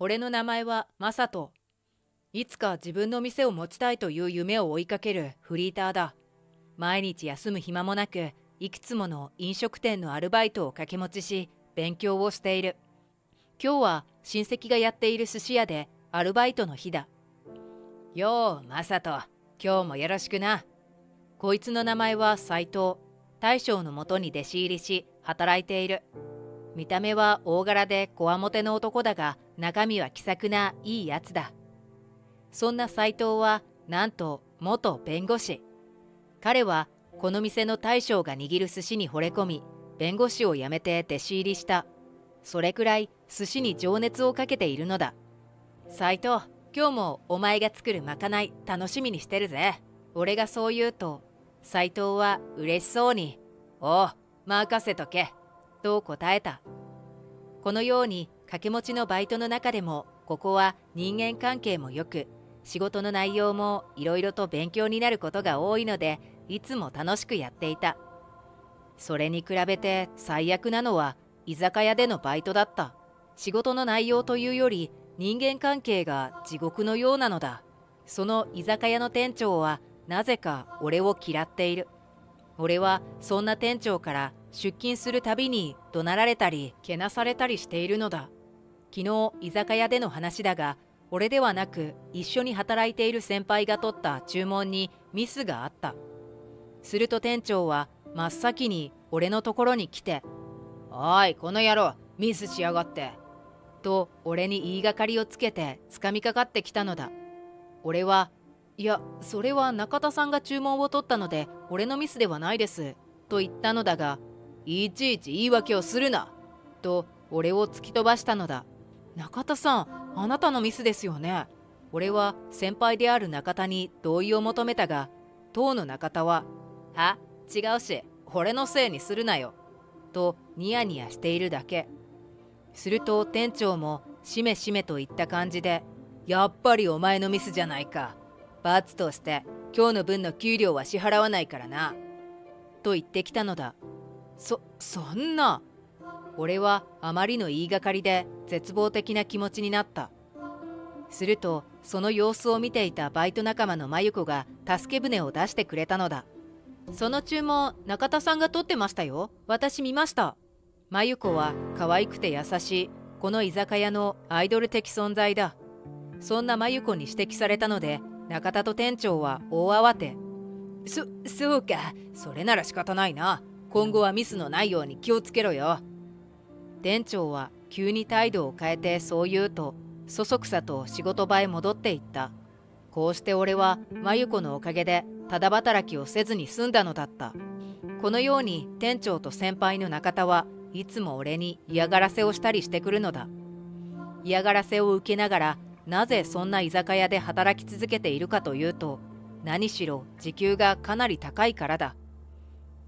俺の名前はマサト。いつか自分の店を持ちたいという夢を追いかけるフリーターだ。毎日休む暇もなく、いくつもの飲食店のアルバイトを掛け持ちし、勉強をしている。今日は親戚がやっている寿司屋でアルバイトの日だ。よう、マサト。今日もよろしくな。こいつの名前は斉藤。大将のもとに弟子入りし、働いている。見た目は大柄でこわもての男だが、中身は気さくないいやつだ。そんな斉藤は、なんと元弁護士。彼はこの店の大将が握る寿司に惚れ込み、弁護士を辞めて弟子入りした。それくらい寿司に情熱をかけているのだ。斉藤、今日もお前が作るまかない楽しみにしてるぜ。俺がそう言うと、斉藤は嬉しそうに、おう、任せとけ、と答えた。このように掛け持ちのバイトの中でも、ここは人間関係も良く、仕事の内容もいろいろと勉強になることが多いので、いつも楽しくやっていた。それに比べて最悪なのは居酒屋でのバイトだった。仕事の内容というより人間関係が地獄のようなのだ。その居酒屋の店長はなぜか俺を嫌っている。俺はそんな店長から出勤するたびに怒鳴られたりけなされたりしているのだ。昨日居酒屋での話だが、俺ではなく一緒に働いている先輩が取った注文にミスがあった。すると店長は真っ先に俺のところに来て、おい、この野郎、ミスしやがって。と俺に言いがかりをつけて掴みかかってきたのだ。俺は、いや、それは中田さんが注文を取ったので、俺のミスではないです。と言ったのだが、いちいち言い訳をするな。と俺を突き飛ばしたのだ。中田さん、あなたのミスですよね。俺は先輩である中田に同意を求めたが、当の中田は、違うし、俺のせいにするなよ。とニヤニヤしているだけ。すると店長もしめしめといった感じで、やっぱりお前のミスじゃないか。罰として今日の分の給料は支払わないからな。と言ってきたのだ。そんな。俺はあまりの言いがかりで絶望的な気持ちになった。するとその様子を見ていたバイト仲間の真由子が助け舟を出してくれたのだ。その注文、中田さんが取ってましたよ。私見ました。真由子は可愛くて優しい、この居酒屋のアイドル的存在だ。そんな真由子に指摘されたので、中田と店長は大慌て。そうか、それなら仕方ないな。今後はミスのないように気をつけろよ。店長は急に態度を変えてそう言うと、そそくさと仕事場へ戻っていった。こうして俺は真由子のおかげでただ働きをせずに済んだのだった。このように店長と先輩の中田はいつも俺に嫌がらせをしたりしてくるのだ。嫌がらせを受けながらなぜそんな居酒屋で働き続けているかというと、何しろ時給がかなり高いからだ。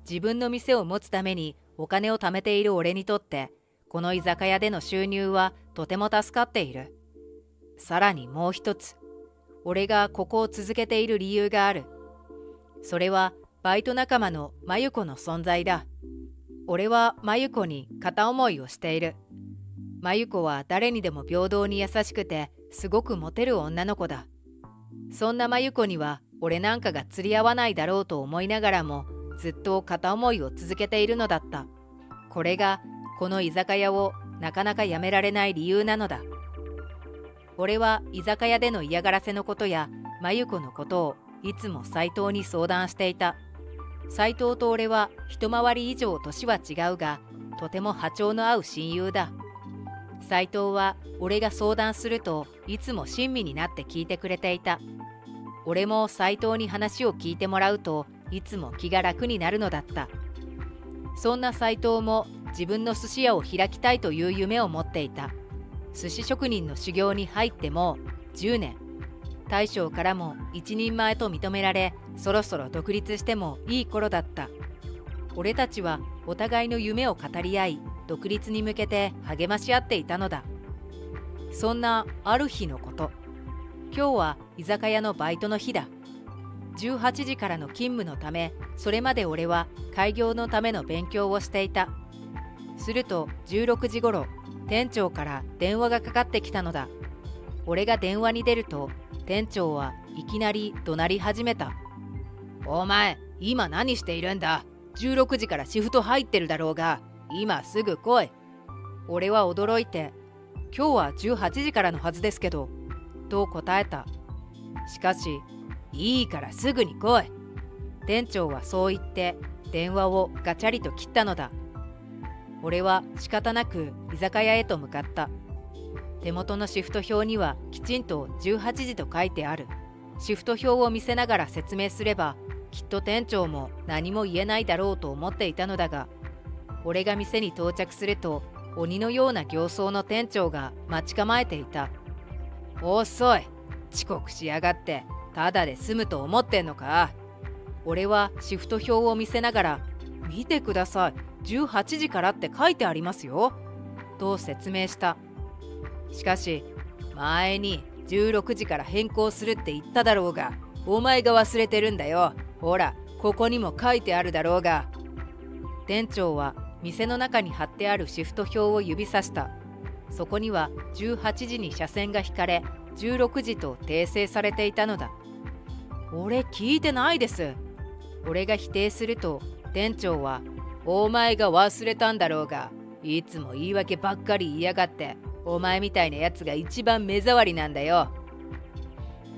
自分の店を持つためにお金を貯めている俺にとって、この居酒屋での収入はとても助かっている。さらにもう一つ、俺がここを続けている理由がある。それはバイト仲間の真由子の存在だ。俺は真由子に片思いをしている。真由子は誰にでも平等に優しくてすごくモテる女の子だ。そんな真由子には俺なんかが釣り合わないだろうと思いながらも、ずっと片思いを続けているのだった。これがこの居酒屋をなかなかやめられない理由なのだ。俺は居酒屋での嫌がらせのことや真由子のことをいつも斉藤に相談していた。斉藤と俺は一回り以上年は違うが、とても波長の合う親友だ。斉藤は俺が相談するといつも親身になって聞いてくれていた。俺も斉藤に話を聞いてもらうといつも気が楽になるのだった。そんな斉藤も自分の寿司屋を開きたいという夢を持っていた。寿司職人の修行に入ってもう10年。大将からも一人前と認められ、そろそろ独立してもいい頃だった。俺たちはお互いの夢を語り合い、独立に向けて励まし合っていたのだ。そんなある日のこと。今日は居酒屋のバイトの日だ。18時からの勤務のため、それまで俺は開業のための勉強をしていた。すると16時ごろ、店長から電話がかかってきたのだ。俺が電話に出ると、店長はいきなり怒鳴り始めた。お前、今何しているんだ。16時からシフト入ってるだろうが、今すぐ来い。俺は驚いて、今日は18時からのはずですけど、と答えた。しかし、いいからすぐに来い。店長はそう言って電話をガチャリと切ったのだ。俺は仕方なく居酒屋へと向かった。手元のシフト表にはきちんと18時と書いてある。シフト表を見せながら説明すれば、きっと店長も何も言えないだろうと思っていたのだが、俺が店に到着すると、鬼のような形相の店長が待ち構えていた。遅い。遅刻しやがって、ただで済むと思ってんのか。俺はシフト表を見せながら、見てください。18時からって書いてありますよ。と説明した。しかし、前に16時から変更するって言っただろうが、お前が忘れてるんだよ。ほら、ここにも書いてあるだろうが。店長は店の中に貼ってあるシフト表を指さした。そこには18時に車線が引かれ、16時と訂正されていたのだ。俺聞いてないです。俺が否定すると、店長は、お前が忘れたんだろうが、いつも言い訳ばっかり言いやがって、お前みたいなやつが一番目障りなんだよ。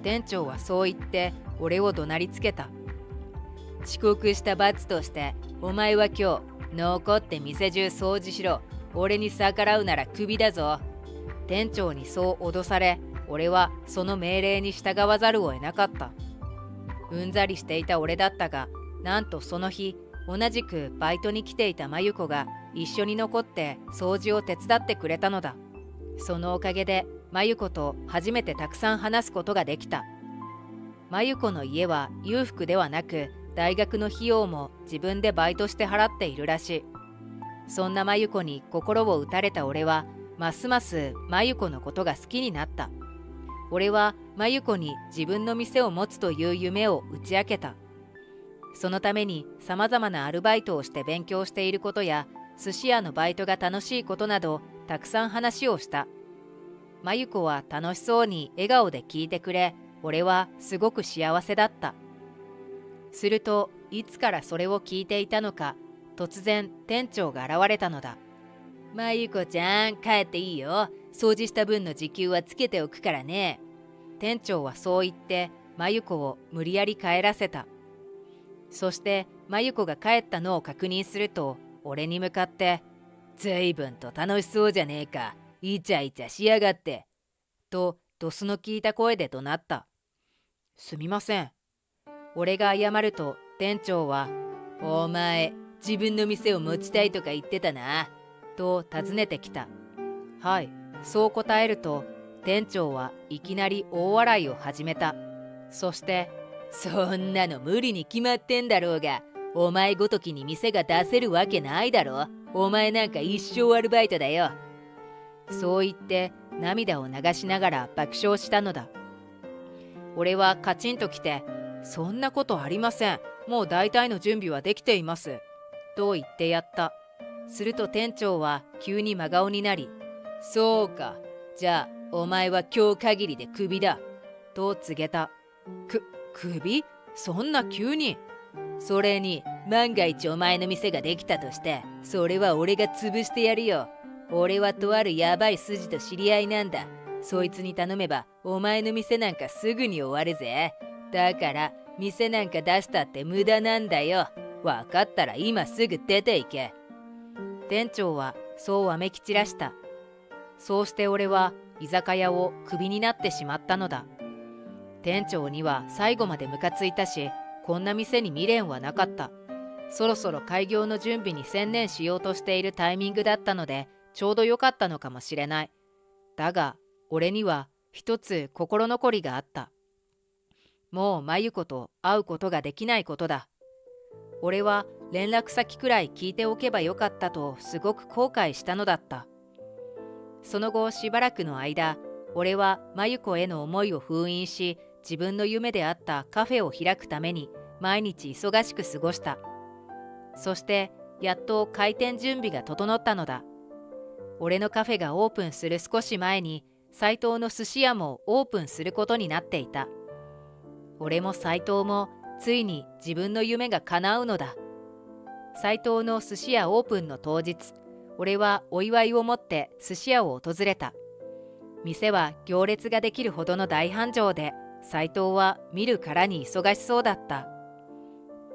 店長はそう言って俺を怒鳴りつけた。遅刻した罰として、お前は今日残って店中掃除しろ。俺に逆らうならクビだぞ。店長にそう脅され、俺はその命令に従わざるを得なかった。うんざりしていた俺だったが、なんとその日、同じくバイトに来ていたまゆこが一緒に残って掃除を手伝ってくれたのだ。そのおかげでまゆこと初めてたくさん話すことができた。まゆこの家は裕福ではなく、大学の費用も自分でバイトして払っているらしい。そんなまゆこに心を打たれた俺は、ますますまゆこのことが好きになった。俺はまゆこに自分の店を持つという夢を打ち明けた。そのためにさまざまなアルバイトをして勉強していることや、寿司屋のバイトが楽しいことなど、たくさん話をした。まゆこは楽しそうに笑顔で聞いてくれ、俺はすごく幸せだった。すると、いつからそれを聞いていたのか、突然店長が現れたのだ。まゆこちゃん、帰っていいよ。掃除した分の時給はつけておくからね。店長はそう言って、まゆこを無理やり帰らせた。そして、まゆこが帰ったのを確認すると、俺に向かって、ずいぶんと楽しそうじゃねえか。イチャイチャしやがって。と、ドスの効いた声で怒鳴った。すみません。俺が謝ると、店長は、お前、自分の店を持ちたいとか言ってたな。と尋ねてきた。はい、そう答えると、店長はいきなり大笑いを始めた。そして、そんなの無理に決まってんだろうが、お前ごときに店が出せるわけないだろ。お前なんか一生アルバイトだよ。そう言って涙を流しながら爆笑したのだ。俺はカチンときて、そんなことありません。もう大体の準備はできています。と言ってやった。すると店長は急に真顔になり、そうか。じゃあお前は今日限りでクビだ。と告げた。クビ？そんな急に。それに万が一お前の店ができたとして、それは俺が潰してやるよ。俺はとあるヤバい筋と知り合いなんだ。そいつに頼めばお前の店なんかすぐに終わるぜ。だから店なんか出したって無駄なんだよ。わかったら今すぐ出て行け。店長はそうわめき散らした。そうして俺は居酒屋をクビになってしまったのだ。店長には最後までムカついたし、こんな店に未練はなかった。そろそろ開業の準備に専念しようとしているタイミングだったので、ちょうど良かったのかもしれない。だが、俺には一つ心残りがあった。もうまゆこと会うことができないことだ。俺は連絡先くらい聞いておけばよかったとすごく後悔したのだった。その後しばらくの間、俺はまゆこへの思いを封印し、自分の夢であったカフェを開くために毎日忙しく過ごした。そしてやっと開店準備が整ったのだ。俺のカフェがオープンする少し前に斉藤の寿司屋もオープンすることになっていた。俺も斉藤もついに自分の夢が叶うのだ。斉藤の寿司屋オープンの当日、俺はお祝いを持って寿司屋を訪れた。店は行列ができるほどの大繁盛で、斉藤は見るからに忙しそうだった。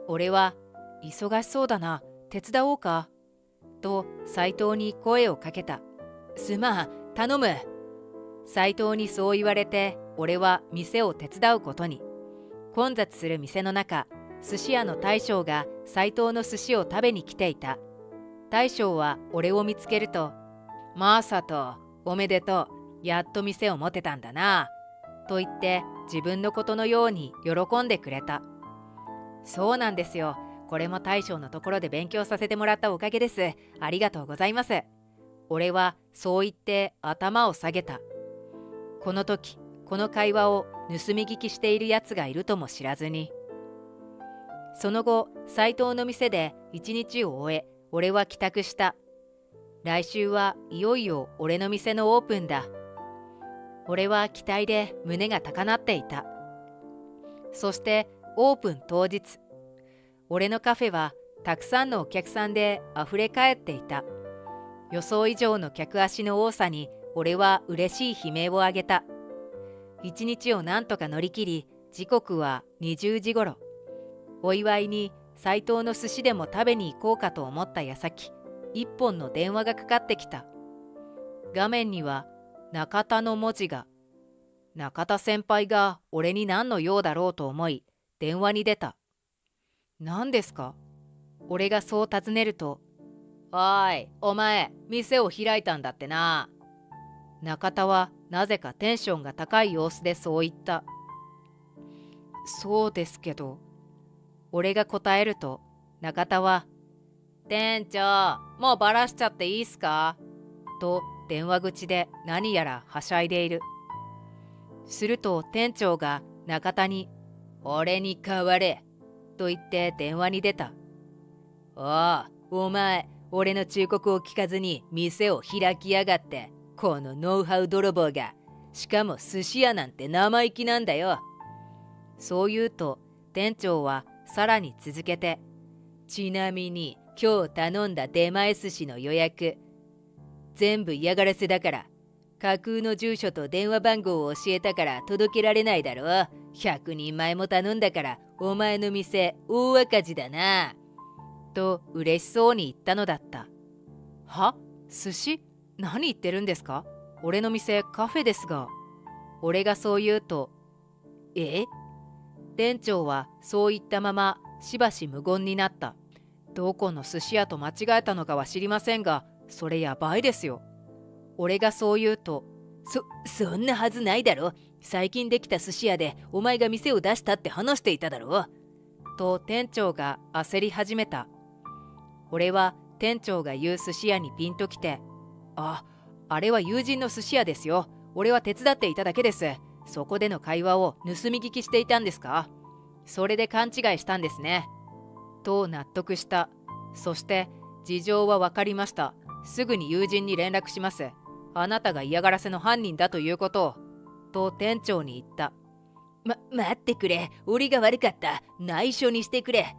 俺は、忙しそうだな、手伝おうかと斉藤に声をかけた。すまん、頼む。斉藤にそう言われて、俺は店を手伝うことに。混雑する店の中、寿司屋の大将が斉藤の寿司を食べに来ていた。大将は俺を見つけると、マサト、おめでとう。やっと店を持てたんだな。と言って自分のことのように喜んでくれた。そうなんですよ。これも大将のところで勉強させてもらったおかげです。ありがとうございます。俺はそう言って頭を下げた。この時、この会話を盗み聞きしているやつがいるとも知らずに。その後、斉藤の店で一日を終え、俺は帰宅した。来週はいよいよ俺の店のオープンだ。俺は期待で胸が高鳴っていた。そしてオープン当日、俺のカフェはたくさんのお客さんであふれかえっていた。予想以上の客足の多さに俺は嬉しい悲鳴を上げた。一日をなんとか乗り切り、時刻は20時ごろ。お祝いに斉藤の寿司でも食べに行こうかと思った矢先、一本の電話がかかってきた。画面には中田の文字が。中田先輩が俺に何の用だろうと思い、電話に出た。何ですか？俺がそう尋ねると、おい、お前、店を開いたんだってな。中田はなぜかテンションが高い様子でそう言った。そうですけど。俺が答えると、中田は、店長、もうバラしちゃっていいっすか？と電話口で何やらはしゃいでいる。すると店長が中田に、俺に代われと言って電話に出た。お前、俺の忠告を聞かずに店を開きやがって、このノウハウ泥棒が。しかも寿司屋なんて生意気なんだよ。そう言うと店長はさらに続けて、ちなみに今日頼んだ出前寿司の予約、全部嫌がらせだから。架空の住所と電話番号を教えたから届けられないだろ。100人前も頼んだからお前の店大赤字だな。と嬉しそうに言ったのだった。は？寿司？何言ってるんですか？俺の店カフェですが。俺がそう言うと、店長はそう言ったまましばし無言になった。どこの寿司屋と間違えたのかは知りませんが、それやばいですよ。俺がそう言うと、そんなはずないだろ。最近できた寿司屋でお前が店を出したって話していただろ。と店長が焦り始めた。俺は店長が言う寿司屋にピンときて、あれは友人の寿司屋ですよ。俺は手伝っていただけです。そこでの会話を盗み聞きしていたんですか？それで勘違いしたんですね。と納得した。そして事情は分かりました。すぐに友人に連絡します。あなたが嫌がらせの犯人だということを。と店長に言った。待ってくれ。俺が悪かった。内緒にしてくれ。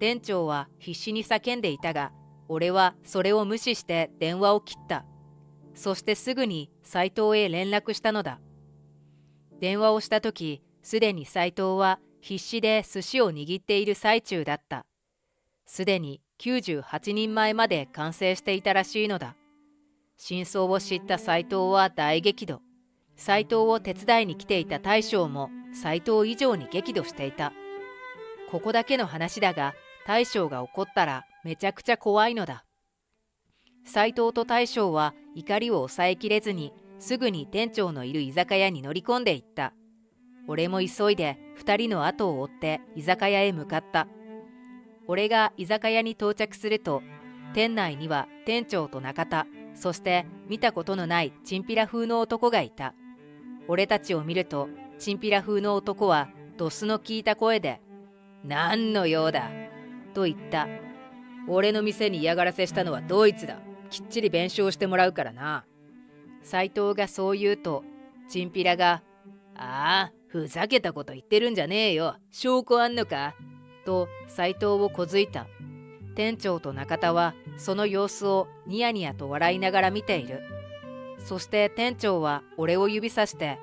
店長は必死に叫んでいたが、俺はそれを無視して電話を切った。そしてすぐに斉藤へ連絡したのだ。電話をしたとき、すでに斉藤は必死で寿司を握っている最中だった。すでに98人前まで完成していたらしいのだ。真相を知った斉藤は大激怒。斉藤を手伝いに来ていた大将も斉藤以上に激怒していた。ここだけの話だが、大将が怒ったらめちゃくちゃ怖いのだ。斉藤と大将は怒りを抑えきれずに、すぐに店長のいる居酒屋に乗り込んでいった。俺も急いで2人の後を追って居酒屋へ向かった。俺が居酒屋に到着すると、店内には店長と中田、そして見たことのないチンピラ風の男がいた。俺たちを見ると、チンピラ風の男はドスの効いた声で、何の用だと言った。俺の店に嫌がらせしたのはドイツだ。きっちり弁償してもらうからな。斎藤がそう言うと、チンピラが、ああ、ふざけたこと言ってるんじゃねえよ。証拠あんのかと斎藤をこづいた。店長と中田はその様子をニヤニヤと笑いながら見ている。そして店長は俺を指さして、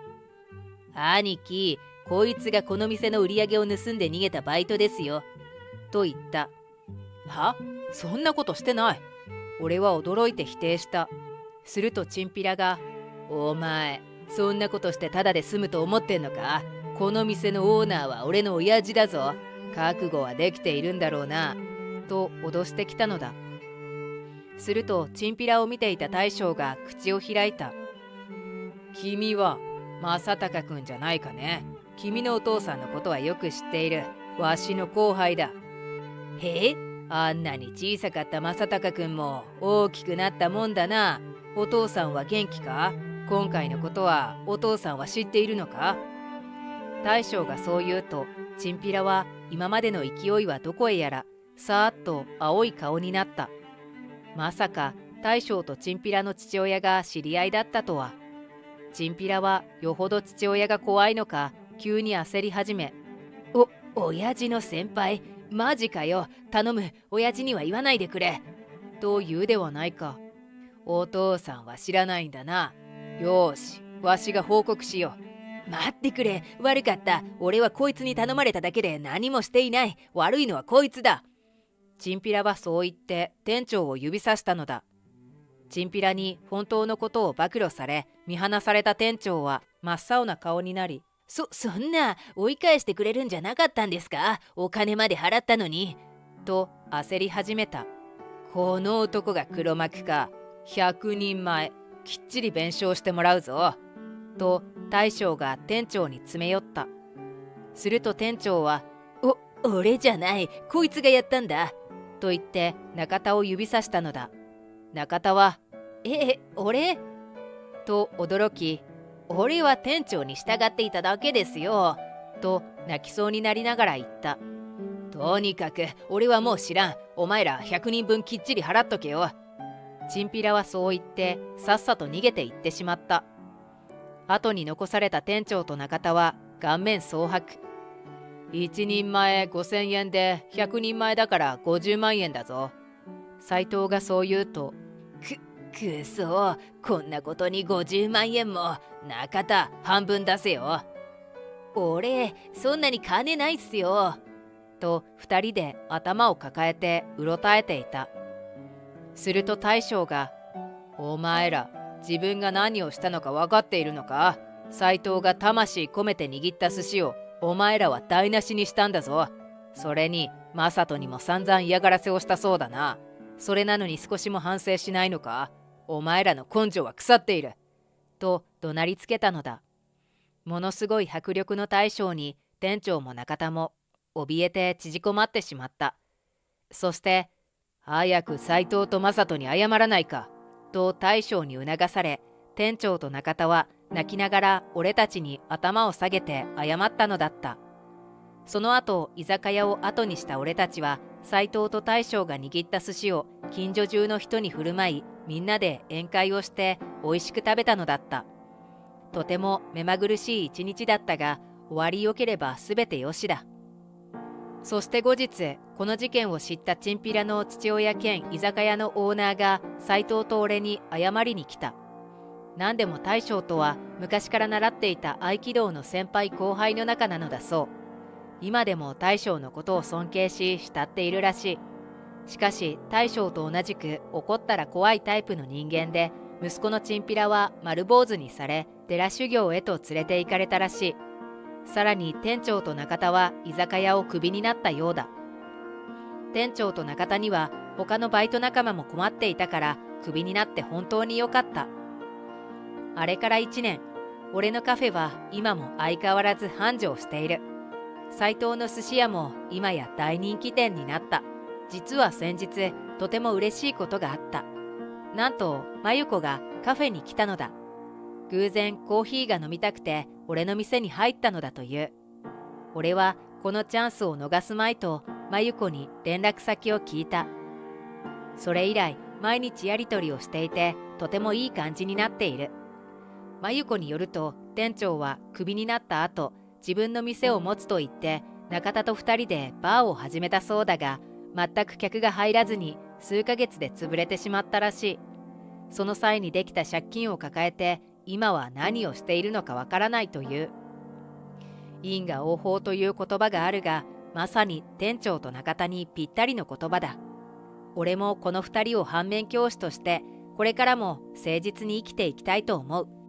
兄貴、こいつがこの店の売り上げを盗んで逃げたバイトですよ。と言った。は？そんなことしてない。俺は驚いて否定した。するとチンピラが、お前、そんなことしてタダで済むと思ってんのか？この店のオーナーは俺の親父だぞ。覚悟はできているんだろうな。と脅してきたのだ。するとチンピラを見ていた大将が口を開いた。君は正隆くんじゃないかね。君のお父さんのことはよく知っている。わしの後輩だ。へえ、あんなに小さかった正隆くんも大きくなったもんだな。お父さんは元気か？今回のことはお父さんは知っているのか？大将がそう言うと、チンピラは今までの勢いはどこへやら、さーっと青い顔になった。まさか大将とチンピラの父親が知り合いだったとは。チンピラはよほど父親が怖いのか、急に焦り始め、親父の先輩、マジかよ。頼む、親父には言わないでくれ。と言うではないか。お父さんは知らないんだな。よーし、わしが報告しよう。待ってくれ、悪かった。俺はこいつに頼まれただけで何もしていない。悪いのはこいつだ。チンピラはそう言って店長を指さしたのだ。チンピラに本当のことを暴露され、見放された店長は真っ青な顔になり、そんな追い返してくれるんじゃなかったんですか？お金まで払ったのに。と焦り始めた。この男が黒幕か。100人前きっちり弁償してもらうぞ。と大将が店長に詰め寄った。すると店長は、俺じゃない、こいつがやったんだ。と言って中田を指さしたのだ。中田は、俺？と驚き、俺は店長に従っていただけですよ。と泣きそうになりながら言った。とにかく俺はもう知らん。お前ら100人分きっちり払っとけよ。チンピラはそう言ってさっさと逃げていってしまった。後に残された店長と中田は顔面蒼白。1人前5000円で100人前だから50万円だぞ。斎藤がそう言うと、くそ、こんなことに50万円も。中田、半分出せよ。俺、そんなに金ないっすよ。と2人で頭を抱えてうろたえていた。すると大将が、お前ら自分が何をしたのか分かっているのか？斎藤が魂込めて握った寿司をお前らは台無しにしたんだぞ。それに正人にも散々嫌がらせをしたそうだな。それなのに少しも反省しないのか？お前らの根性は腐っている。と怒鳴りつけたのだ。ものすごい迫力の大将に店長も中田も怯えて縮こまってしまった。そして早く斎藤と正人に謝らないかと大将に促され、店長と中田は泣きながら俺たちに頭を下げて謝ったのだった。その後居酒屋を後にした俺たちは斎藤と大将が握った寿司を近所中の人に振る舞い、みんなで宴会をして美味しく食べたのだった。とても目まぐるしい一日だったが、終わりよければすべてよしだ。そして後日、この事件を知ったチンピラの父親兼居酒屋のオーナーが斎藤と俺に謝りに来た。何でも大将とは昔から習っていた合気道の先輩後輩の仲なのだそう。今でも大将のことを尊敬し慕っているらしい。しかし大将と同じく怒ったら怖いタイプの人間で、息子のチンピラは丸坊主にされ寺修行へと連れて行かれたらしい。さらに店長と中田は居酒屋をクビになったようだ。店長と中田には他のバイト仲間も困っていたからクビになって本当に良かった。あれから1年、俺のカフェは今も相変わらず繁盛している。斎藤の寿司屋も今や大人気店になった。実は先日とても嬉しいことがあった。なんとまゆこがカフェに来たのだ。偶然コーヒーが飲みたくて俺の店に入ったのだという。俺はこのチャンスを逃すまいとまゆこに連絡先を聞いた。それ以来毎日やり取りをしていて、とてもいい感じになっている。真由子によると、店長はクビになった後、自分の店を持つと言って中田と2人でバーを始めたそうだが、全く客が入らずに数ヶ月で潰れてしまったらしい。その際にできた借金を抱えて、今は何をしているのかわからないという。因果応報という言葉があるが、まさに店長と中田にぴったりの言葉だ。俺もこの2人を反面教師として、これからも誠実に生きていきたいと思う。